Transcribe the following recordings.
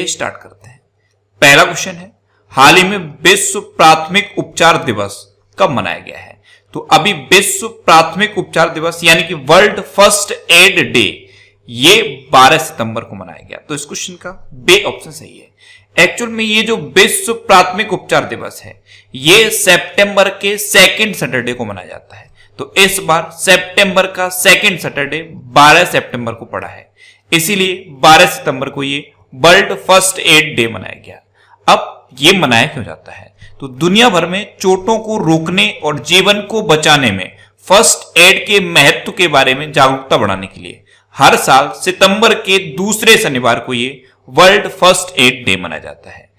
Start करते हैं। पहला क्वेश्चन है, हाल ही में विश्व प्राथमिक उपचार दिवस कब मनाया गया है? तो अभी विश्व प्राथमिक उपचार दिवस यानी कि वर्ल्ड फर्स्ट एड डे ये 12 सितंबर को मनाया गया। तो इस क्वेश्चन का बे ऑप्शन सही है। एक्चुअल में ये जो विश्व प्राथमिक उपचार दिवस है ये सितंबर के सेकंड सैटरडे को मनाया जाता है। तो इस बार सितंबर का सेकंड सैटरडे 12 सितंबर को पड़ा है, इसीलिए 12 सितंबर को ये वर्ल्ड फर्स्ट एड डे मनाया गया। अब ये मनाया क्यों जाता है? तो दुनिया भर में चोटों को रोकने और जीवन को बचाने में फर्स्ट एड के महत्व के बारे में जागरूकता बढ़ाने के लिए हर साल सितंबर के दूसरे शनिवार को ये वर्ल्ड फर्स्ट एड डे मनाया जाता है।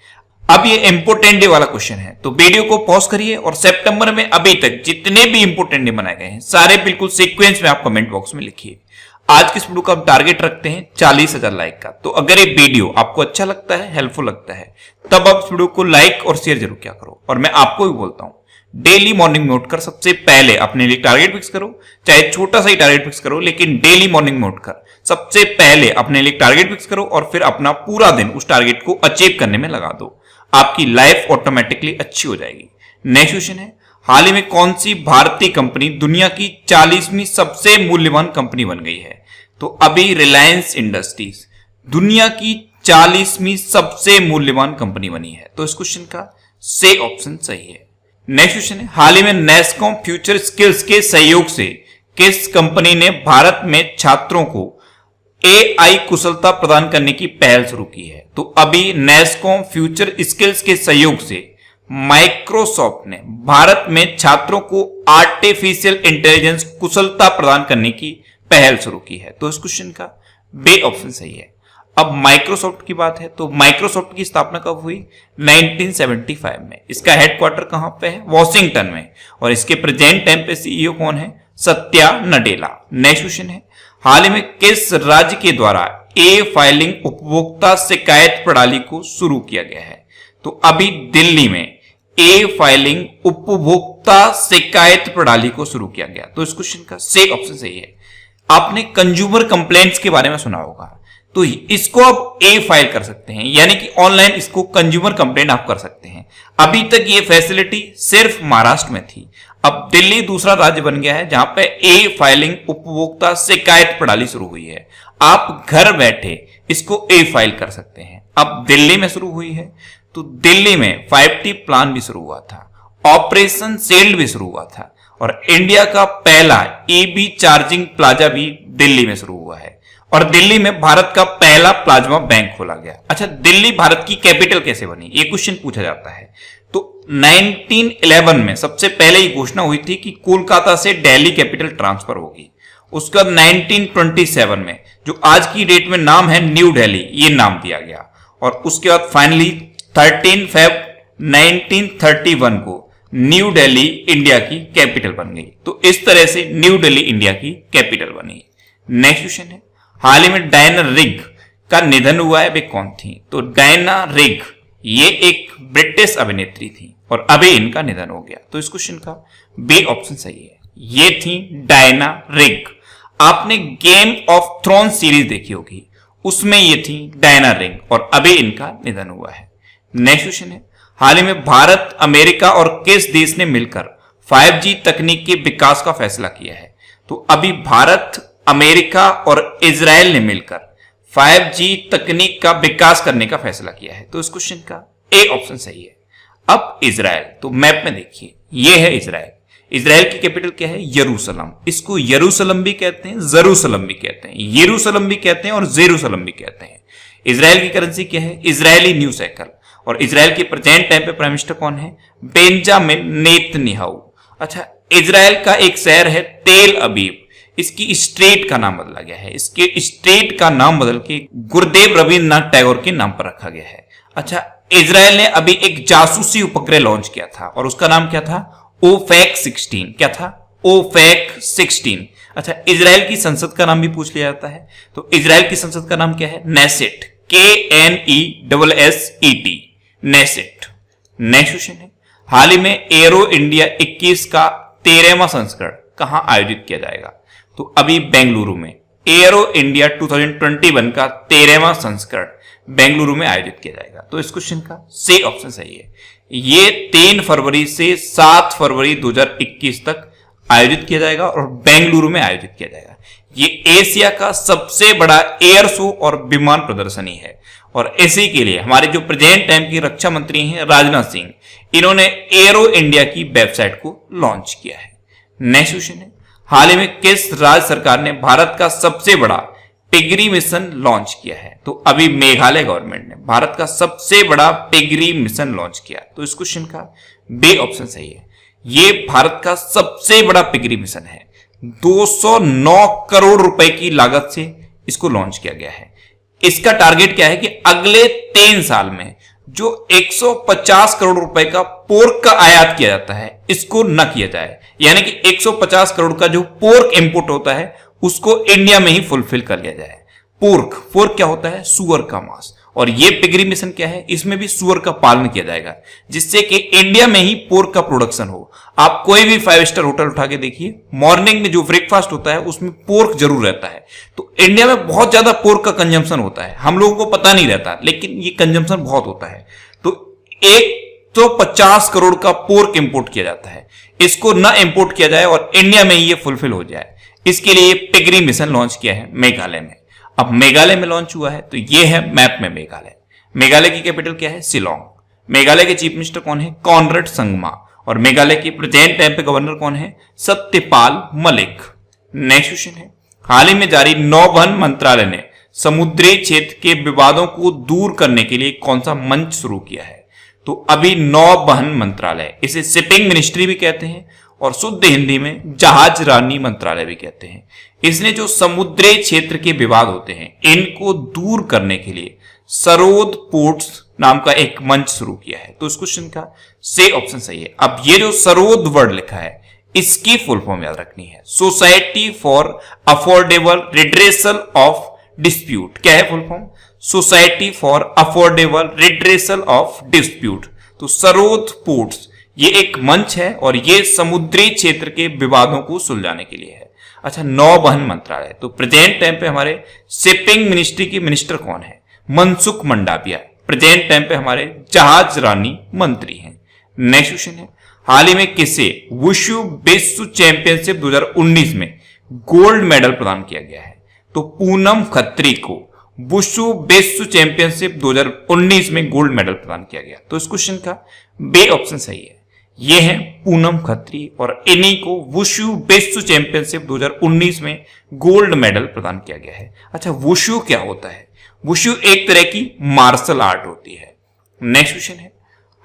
अब ये इंपोर्टेंट डे वाला क्वेश्चन है, तो वीडियो को पॉज करिए और सितंबर में अभी तक जितने भी इंपोर्टेंट डे मनाए गए हैं सारे बिल्कुल सीक्वेंस में आप कमेंट बॉक्स में लिखिए। आज के इस वीडियो का हम टारगेट रखते हैं 40,000 लाइक का। तो अगर ये वीडियो आपको अच्छा लगता है, हेल्पफुल लगता है, तब आप इस वीडियो को लाइक और शेयर जरूर किया करो। और मैं आपको भी बोलता हूं, डेली मॉर्निंग में उठकर सबसे पहले अपने लिए टारगेट फिक्स करो, चाहे छोटा सा ही टारगेट फिक्स करो, लेकिन डेली मॉर्निंग में उठकर सबसे पहले अपने लिए टारगेट फिक्स करो और फिर अपना पूरा दिन उस टारगेट को अचीव करने में लगा दो। आपकी लाइफ ऑटोमेटिकली अच्छी हो जाएगी। नेक्स्ट क्वेश्चन है, हाल ही में कौन सी भारतीय कंपनी दुनिया की 40वीं सबसे मूल्यवान कंपनी बन गई है? तो अभी रिलायंस इंडस्ट्रीज दुनिया की 40वीं सबसे मूल्यवान कंपनी बनी है। तो इस क्वेश्चन का से ऑप्शन सही है। नेक्स्ट क्वेश्चन है, हाल ही में नेस्कॉम फ्यूचर स्किल्स के सहयोग से किस कंपनी ने भारत में छात्रों को AI कुशलता प्रदान करने की पहल शुरू की है? तो अभी नेस्कॉम फ्यूचर स्किल्स के सहयोग से माइक्रोसॉफ्ट ने भारत में छात्रों को आर्टिफिशियल इंटेलिजेंस कुशलता प्रदान करने की पहल शुरू की है। तो इस क्वेश्चन का बे ऑप्शन सही है। अब माइक्रोसॉफ्ट की बात है, तो माइक्रोसॉफ्ट की स्थापना कब हुई? 1975 में। इसका हेडक्वार्टर कहां पे है? वॉशिंगटन में। और इसके प्रेजेंट टाइम पे CEO कौन है? सत्या नडेला। नेक्स्ट क्वेश्चन है, हाल ही में किस राज्य के द्वारा फाइलिंग उपभोक्ता शिकायत प्रणाली को शुरू किया गया है? तो अभी दिल्ली में फाइलिंग उपभोक्ता शिकायत प्रणाली को शुरू किया गया। तो इस क्वेश्चन का से ऑप्शन सही है। आपने कंज्यूमर कंप्लेंट्स के बारे में सुना होगा, तो इसको आप फाइल कर सकते हैं, यानी कि ऑनलाइन इसको कंज्यूमर कंप्लेंट आप कर सकते हैं। अभी तक ये फैसिलिटी सिर्फ महाराष्ट्र में थी, अब दिल्ली दूसरा राज्य बन गया है जहां पे फाइलिंग उपभोक्ता शिकायत प्रणाली शुरू हुई है। आप घर बैठे इसको फाइल कर सकते हैं। अब दिल्ली में शुरू हुई है, तो दिल्ली में 5T प्लान भी शुरू हुआ था, ऑपरेशन शील्ड भी शुरू हुआ था, और इंडिया का पहला EV चार्जिंग प्लाजा भी दिल्ली में शुरू हुआ है, और दिल्ली में भारत का पहला प्लाज्मा बैंक खोला गया। अच्छा, दिल्ली भारत की कैपिटल कैसे बनी, ये क्वेश्चन पूछा जाता है। तो 1911 में सबसे पहले ये घोषणा हुई थी कि कोलकाता से दिल्ली कैपिटल ट्रांसफर होगी। उसके बाद 1927 में जो आज की डेट में नाम है न्यू दिल्ली, ये नाम दिया गया। और उसके बाद फाइनली 13 फरवरी 1931 को न्यू दिल्ली इंडिया की कैपिटल बन गई। तो इस तरह से न्यू दिल्ली इंडिया की कैपिटल बनी। नेक्स्ट क्वेश्चन है, हाल ही में डायना रिग का निधन हुआ है, वे कौन थी? तो डायना रिग ये एक ब्रिटिश अभिनेत्री थी और अभी इनका निधन हो गया। तो इस क्वेश्चन का बी ऑप्शन सही है। ये थी डायना रिग। आपने गेम ऑफ थ्रोन सीरीज देखी होगी, उसमें ये थी डायना रिग और अभी इनका निधन हुआ है। नेक्स्ट क्वेश्चन है, हाल ही में भारत, अमेरिका और किस देश ने मिलकर 5G तकनीक के विकास का फैसला किया है? तो अभी भारत, अमेरिका और इजराइल ने मिलकर 5G तकनीक का विकास करने का फैसला किया है। तो इस क्वेश्चन का ए ऑप्शन सही है। अब इजराइल, तो मैप में देखिए, ये है इजराइल। इजराइल की कैपिटल क्या है? यरूशलेम। इसको यरूशलेम भी कहते हैं, जेरूशलेम भी कहते हैं, यरूशलेम भी कहते हैं और जेरूशलेम भी कहते हैं। इजराइल की करेंसी क्या है? Israeli new cycle. और इजराइल के प्रेजेंट टाइम पे प्राइम मिनिस्टर कौन है? Benjamin Netanyahu. अच्छा, इजराइल का एक शहर है तेल अबीब, इसकी स्ट्रीट का नाम बदला गया है। इसके स्ट्रीट का नाम बदल के गुरुदेव रविंद्रनाथ टैगोर के नाम पर रखा गया है। अच्छा, इजराइल ने अभी एक जासूसी उपग्रह लॉन्च किया था और उसका नाम क्या था? ओफेक 16। क्या था? ओफेक 16। अच्छा, इजराइल की संसद का नाम भी पूछ लिया जाता है, तो इजराइल की संसद का नाम क्या है? Knesset. KNESSET, Knesset. Next question है, हाल ही में एरो इंडिया 21 का 13वां संस्करण कहां आयोजित किया जाएगा? तो अभी बेंगलुरु में एरो इंडिया 2021 का 13वां संस्करण बेंगलुरु में आयोजित किया जाएगा। तो इस क्वेश्चन का सी ऑप्शन सही है। ये 3 फरवरी से 7 फरवरी 2021 तक आयोजित किया जाएगा और बेंगलुरु में आयोजित किया जाएगा। ये एशिया का सबसे बड़ा एयर शो और विमान प्रदर्शनी है और इसी के लिए हमारे जो प्रेजेंट टाइम की रक्षा मंत्री हैं राजनाथ सिंह, इन्होंने एरो इंडिया की वेबसाइट को लॉन्च किया है। नेक्स्ट क्वेश्चन है, हाल ही में किस राज्य सरकार ने भारत का सबसे बड़ा पिगरी मिशन लॉन्च किया है? तो अभी मेघालय गवर्नमेंट ने भारत का सबसे बड़ा पिगरी मिशन लॉन्च किया। तो इस क्वेश्चन का बी ऑप्शन सही है। ये भारत का सबसे बड़ा पिगरी मिशन है। 209 करोड़ रुपए की लागत से इसको लॉन्च किया गया है। इसका टारगेट क्या है कि अगले 3 साल में जो 150 करोड़ रुपए का पोर्क का आयात किया जाता है इसको न किया जाए, यानी कि 150 करोड़ का जो पोर्क इंपोर्ट होता है उसको इंडिया में ही फुलफिल कर लिया जाए। पोर्क क्या होता है? सुअर का मांस। और ये पिगरी मिशन क्या है? इसमें भी सुअर का पालन किया जाएगा जिससे कि इंडिया में ही पोर्क का प्रोडक्शन हो। आप कोई भी 5 स्टार होटल उठा के देखिए, मॉर्निंग में जो ब्रेकफास्ट होता है उसमें पोर्क जरूर रहता है। तो इंडिया में बहुत ज्यादा पोर्क का कंजम्पशन होता है, हम लोगों को पता नहीं रहता, लेकिन ये कंजम्पशन बहुत होता है। तो 150 करोड़ का पोर्क इंपोर्ट किया जाता है, इसको न इंपोर्ट किया जाए और इंडिया में ही ये फुलफिल हो जाए, इसके लिए पिगरी मिशन लॉन्च किया है मेघालय में। अब मेघालय में लॉन्च हुआ है तो ये है मैप में मेघालय। मेघालय की कैपिटल क्या है? शिलोंग। मेघालय के चीफ मिनिस्टर कौन है? कॉनरेड संगमा। और मेघालय के प्रेजेंट टाइम पे गवर्नर कौन है? सत्यपाल मलिक। नेक्स्ट क्वेश्चन है, हाल ही में जारी नौवहन मंत्रालय ने समुद्री क्षेत्र के विवादों को दूर करने के लिए कौन सा मंच शुरू किया है? तो अभी नौवहन मंत्रालय, इसे शिपिंग मिनिस्ट्री भी कहते हैं और शुद्ध हिंदी में जहाज रानी मंत्रालय भी कहते हैं। इसने जो समुद्री क्षेत्र के विवाद होते हैं इनको दूर करने के लिए सरोद पोर्ट्स नाम का एक मंच शुरू किया है। तो इस क्वेश्चन का सी ऑप्शन सही है। अब ये जो सरोद वर्ड लिखा है इसकी फुल फॉर्म याद रखनी है, society for affordable redressal of dispute. क्या है full form? Society for affordable redressal of dispute. तो सरोद पोर्ट्स ये एक मंच है और ये समुद्री क्षेत्र के विवादों को सुलझाने के लिए है। अच्छा, नौवहन मंत्रालय, तो प्रेजेंट टाइम पे हमारे शिपिंग मिनिस्ट्री की मिनिस्टर कौन है? मनसुख मंडाविया। प्रेजेंट टाइम पे हमारे जहाज रानी मंत्री हैं। नेक्स्ट क्वेश्चन है, हाल ही में किसे वुशु विश्व चैंपियनशिप 2019 में गोल्ड मेडल प्रदान किया गया है? तो पूनम खत्री को वुशु विश्व चैंपियनशिप 2019 में गोल्ड मेडल प्रदान किया गया। तो इस क्वेश्चन का बी ऑप्शन सही है। ये है पूनम खत्री और इन्हीं को वुशु विश्व चैंपियनशिप 2019 में गोल्ड मेडल प्रदान किया गया है। अच्छा, वुशु क्या होता है? वुशु एक तरह की मार्शल आर्ट होती है। नेक्स्ट क्वेश्चन है,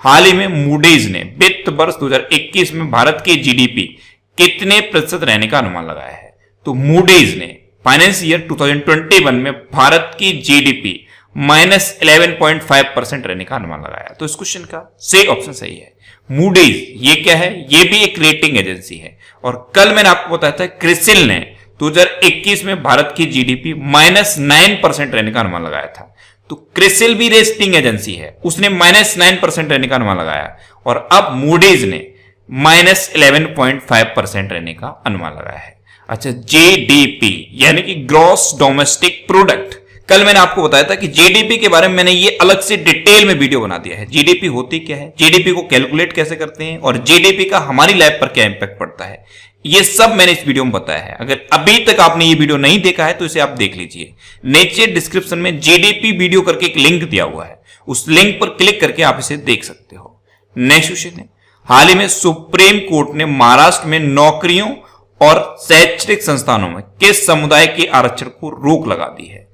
हाल ही में मूडीज ने वित्त वर्ष 2021 में भारत के जीडीपी कितने प्रतिशत रहने का अनुमान लगाया है? तो मूडीज ने फाइनेंस ईयर 2021 में भारत की जीडीपी -11.5% रहने का अनुमान लगाया। तो इस क्वेश्चन का सही ऑप्शन सही है। मूडीज ये क्या है? ये भी एक रेटिंग एजेंसी है और कल मैंने आपको बताया था क्रिसिल ने 2021 में भारत की जीडीपी -9% रहने का अनुमान लगाया था। तो क्रिसिल भी रेटिंग एजेंसी है, उसने -9% रहने का अनुमान लगाया और अब मूडीज ने -11.5% रहने का अनुमान लगाया है। अच्छा, जीडीपी यानी कि ग्रॉस डोमेस्टिक प्रोडक्ट, कल मैंने आपको बताया था कि जीडीपी के बारे में मैंने ये अलग से डिटेल में वीडियो बना दिया है। जीडीपी होती क्या है, जीडीपी को कैलकुलेट कैसे करते हैं और जीडीपी का हमारी लाइफ पर क्या इंपैक्ट पड़ता है, ये सब मैंने इस वीडियो में बताया है। अगर अभी तक आपने ये वीडियो नहीं देखा है तो इसे आप देख लीजिए। नीचे डिस्क्रिप्शन में जीडीपी वीडियो करके एक लिंक दिया हुआ है, उस लिंक पर क्लिक करके आप इसे देख सकते हो। नेक्स्ट क्वेश्चन है, हाल ही में सुप्रीम कोर्ट ने महाराष्ट्र में नौकरियों और शैक्षणिक संस्थानों में किस समुदाय के आरक्षण को रोक लगा दी है?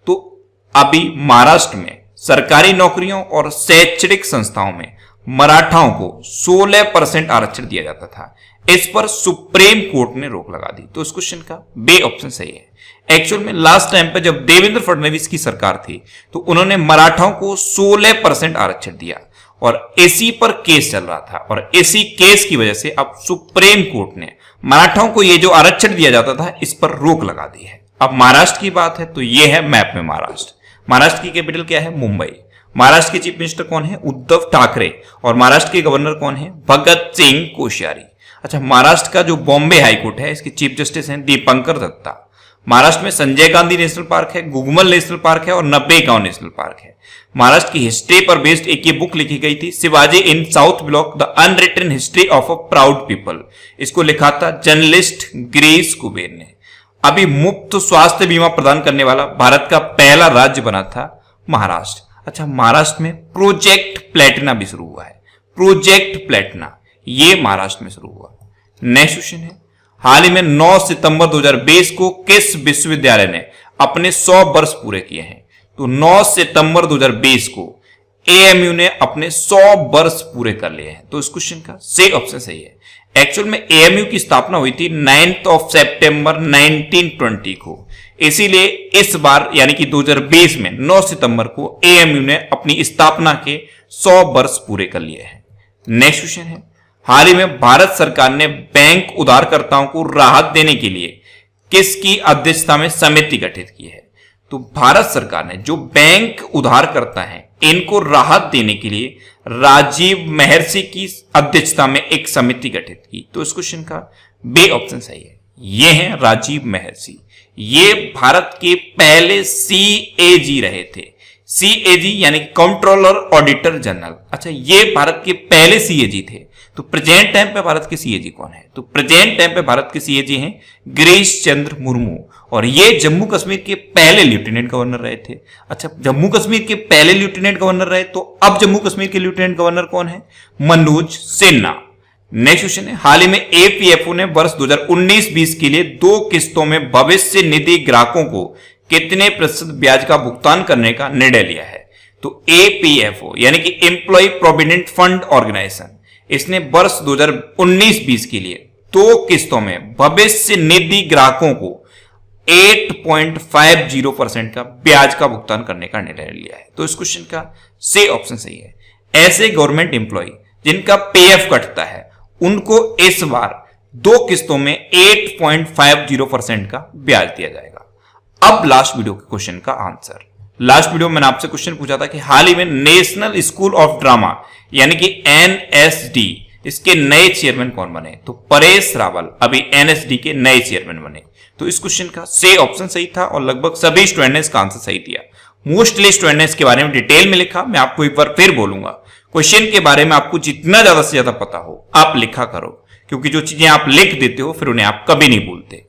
तो अभी महाराष्ट्र में सरकारी नौकरियों और शैक्षणिक संस्थाओं में मराठाओं को 16% आरक्षण दिया जाता था, इस पर सुप्रीम कोर्ट ने रोक लगा दी। तो इस क्वेश्चन का बी ऑप्शन सही है। एक्चुअल में लास्ट टाइम पे जब देवेंद्र फडणवीस की सरकार थी तो उन्होंने मराठाओं को 16% आरक्षण दिया और इसी पर केस चल रहा था और इसी केस की वजह से अब सुप्रीम कोर्ट ने मराठाओं को ये जो आरक्षण दिया जाता था इस पर रोक लगा दी है। अब महाराष्ट्र की बात है तो ये है मैप में महाराष्ट्र। महाराष्ट्र की कैपिटल क्या है? मुंबई। महाराष्ट्र के चीफ मिनिस्टर कौन है? उद्धव ठाकरे। और महाराष्ट्र के गवर्नर कौन है? भगत सिंह कोश्यारी। अच्छा, महाराष्ट्र का जो बॉम्बे हाईकोर्ट है इसके चीफ जस्टिस हैं दीपंकर दत्ता। महाराष्ट्र में संजय गांधी नेशनल पार्क है, गुगमल नेशनल पार्क है और नब्बेगांव नेशनल पार्क है। महाराष्ट्र की हिस्ट्री पर बेस्ड एक ये बुक लिखी गई थी, Shivaji in South Block the unwritten history of a proud people. इसको लिखा था जर्नलिस्ट गिरीश कुबेर ने। अभी मुफ्त स्वास्थ्य बीमा प्रदान करने वाला भारत का पहला राज्य बना था महाराष्ट्र। अच्छा, महाराष्ट्र में प्रोजेक्ट प्लेटिना भी शुरू हुआ है। प्रोजेक्ट प्लेटिना ये महाराष्ट्र में शुरू हुआ। नेक्स्ट क्वेश्चन है, हाल ही में 9 सितंबर 2020 को किस विश्वविद्यालय ने अपने 100 वर्ष पूरे किए हैं? तो 9 सितंबर 2020 को एएमयू ने अपने 100 वर्ष पूरे कर लिए हैं। तो इस क्वेश्चन का सही ऑप्शन सही है। एक्चुअल में एएमयू की स्थापना हुई थी 9 सितंबर 1920 को, इसीलिए इस बार यानी कि 2020 में 9 सितंबर को एएमयू ने अपनी स्थापना के 100 वर्ष पूरे कर लिए हैं। नेक्स्ट क्वेश्चन है, हाल ही में भारत सरकार ने बैंक उधारकर्ताओं को राहत देने के लिए किसकी अध्यक्षता में समिति गठित की है? तो भारत सरकार ने जो बैंक उधारकर्ता हैं इनको राहत देने के लिए राजीव महर्षि की अध्यक्षता में एक समिति गठित की। तो इस क्वेश्चन का बी ऑप्शन सही है। ये हैं राजीव महर्षि। ये भारत के पहले सीएजी रहे थे। सीएजी यानी कंट्रोलर ऑडिटर जनरल। अच्छा, ये भारत के पहले सीएजी थे। तो प्रेजेंट टाइम पे भारत के सीएजी कौन है? तो प्रेजेंट टाइम पे भारत के सीएजी हैं गिरीश चंद्र मुर्मू, और ये जम्मू कश्मीर के पहले लेफ्टिनेंट गवर्नर रहे थे। अच्छा, जम्मू कश्मीर के पहले लेफ्टिनेंट गवर्नर रहे, तो अब जम्मू कश्मीर के लेफ्टिनेंट गवर्नर कौन है? मनोज सिन्हा। नेक्स्ट क्वेश्चन है, हाल ही में एपीएफओ ने वर्ष 2019-20 के लिए 2 किस्तों में भविष्य निधि ग्राहकों को कितने प्रतिशत ब्याज का भुगतान करने का निर्णय लिया है? तो एपीएफओ यानी कि एम्प्लॉय प्रोविडेंट फंड ऑर्गेनाइजेशन, इसने वर्ष 2019-20 के लिए 2 किस्तों में भविष्य निधि ग्राहकों को 8.50% का ब्याज का भुगतान करने का निर्णय लिया है। तो इस क्वेश्चन का सही ऑप्शन सही है। ऐसे गवर्नमेंट एम्प्लॉय जिनका पीएफ कटता है उनको इस बार 2 किस्तों में 8.50% का ब्याज दिया जाएगा। अब लास्ट वीडियो के क्वेश्चन का आंसर। लास्ट वीडियो में मैंने आपसे क्वेश्चन पूछा था कि हाल ही में नेशनल स्कूल ऑफ ड्रामा यानी कि एनएसडी, इसके नए चेयरमैन कौन बने? तो परेश रावल अभी एनएसडी के नए चेयरमैन बने। तो इस क्वेश्चन का सही ऑप्शन सही था और लगभग सभी स्टूडेंट ने इसका आंसर सही दिया। मोस्टली स्टूडेंट ने इसके बारे में डिटेल में लिखा। मैं आपको एक बार फिर बोलूंगा, क्वेश्चन के बारे में आपको जितना ज्यादा से ज्यादा पता हो आप लिखा करो, क्योंकि जो चीजें आप लिख देते हो फिर उन्हें आप कभी नहीं भूलते।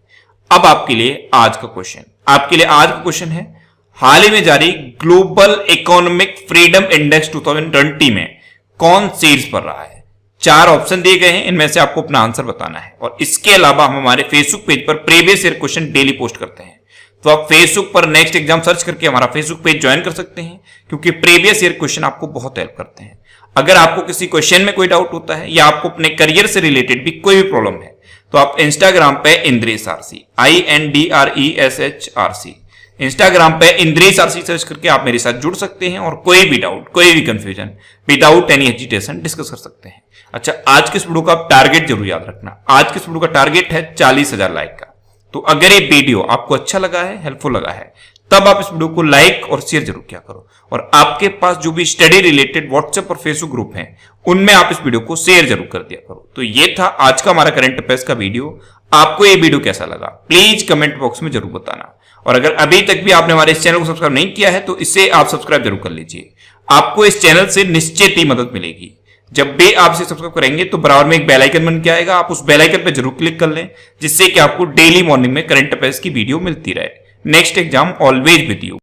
अब आपके लिए आज का क्वेश्चन, आपके लिए आज का क्वेश्चन है, हाल ही में जारी ग्लोबल इकोनॉमिक फ्रीडम इंडेक्स 2020 में कौन शीर्ष पर रहा है? 4 ऑप्शन दिए गए हैं, इनमें से आपको अपना आंसर बताना है। और इसके अलावा हम हमारे फेसबुक पेज पर previous year question daily post करते हैं, तो आप फेसबुक पर नेक्स्ट एग्जाम सर्च करके हमारा फेसबुक पेज ज्वाइन कर सकते हैं, क्योंकि प्रीवियस ईयर क्वेश्चन आपको बहुत हेल्प करते हैं। अगर आपको किसी क्वेश्चन में कोई डाउट होता है या आपको अपने करियर से रिलेटेड भी कोई भी प्रॉब्लम है, तो आप इंस्टाग्राम पे इंद्रेश आरसी INDRESHRC इंस्टाग्राम पे इंद्रेश आरसी सर्च करके आप मेरे साथ जुड़ सकते हैं और कोई भी डाउट, कोई भी confusion without any hesitation discuss कर सकते हैं। अच्छा, आज के इस वीडियो का आप टारगेट जरूर याद रखना। आज के इस वीडियो का टारगेट है 40,000 लाइक का। तो अगर ये वीडियो आपको अच्छा लगा है, हेल्पफुल लगा है, तब आप इस वीडियो को लाइक और शेयर जरूर किया करो। और आपके पास जो भी स्टडी रिलेटेड व्हाट्सएप और फेसबुक ग्रुप हैं, उनमें आप इस वीडियो को शेयर जरूर कर दिया करो। तो ये था आज का हमारा करंट अफेयर्स का वीडियो। आपको ये वीडियो कैसा लगा प्लीज कमेंट बॉक्स में जरूर बताना। और अगर अभी तक भी आपने हमारे इस चैनल को सब्सक्राइब नहीं किया है तो इसे आप सब्सक्राइब जरूर कर लीजिए। आपको इस चैनल से निश्चित ही मदद मिलेगी। जब भी आप इसे सब्सक्राइब करेंगे तो बराबर में एक बेल आइकन बन के आएगा, आप उस बेल आइकन पर जरूर क्लिक कर लें, जिससे कि आपको डेली मॉर्निंग में करंट अफेयर्स की वीडियो मिलती रहे। Next exam always with you.